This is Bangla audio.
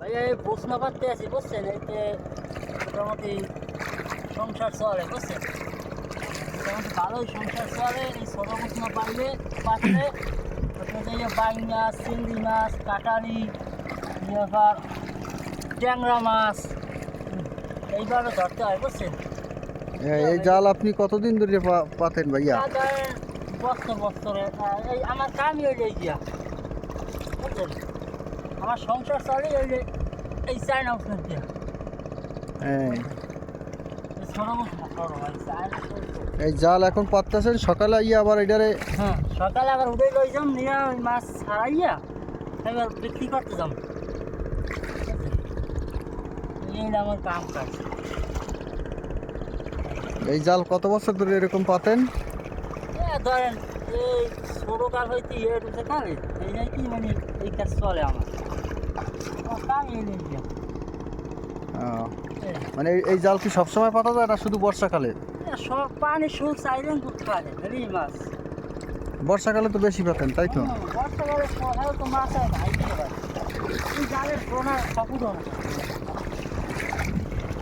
ভাইয়া এই বসনা পাততে আছি বুঝছেন, এতে মোটামুটি সংসার চলে বুঝছেন, মোটামুটি ভালোই সংসার চলে। এই ছোটো বসনা পাইলে পাতলে আপনাদের এই যে বাইং মাছ, চিংড়ি মাছ, কাটারি, আবার ট্যাংরা মাছ এইভাবে ধরতে হয় বুঝছেন। এই জাল আপনি কতদিন ধরে পাতেন ভাইয়া? ধরেন বছরে এই আমার কামই হইলে এই গিয়া বুঝলেন, আমার সংসার চলে হইলে এই চায়না বসনা দিয়া। হ্যাঁ, ছোটো বসনা ছোটো ভাই চায়না। এই জাল এখন পাততেছেন, সকালে আইয়া আবার এটারে। হ্যাঁ, সকালে আবার উঠে লই যাম, নিয়ে ওই মাছ ছাড়াইয়া এবার বিক্রি করতে যাম। এই আমার কাম কাজ। এই জাল কত বছর ধরে এরকম পাতেন? ধরেন এই ছোটো কাল হইতে এর উঠে কালে এই নাই কি মানে এই কাজ চলে আমার কাম এই নেই গিয়া। মানে এই জাল কি সবসময় পাতা যায় না শুধু বর্ষাকালে? সব পানি সুখ চাইলেন করতে পারে রি মাছ। বর্ষাকালে তো বেশি পাতেন তাই তো? বর্ষাকালে কোথাও তো মাছ হয় না, এই জালের প্রণা সপুর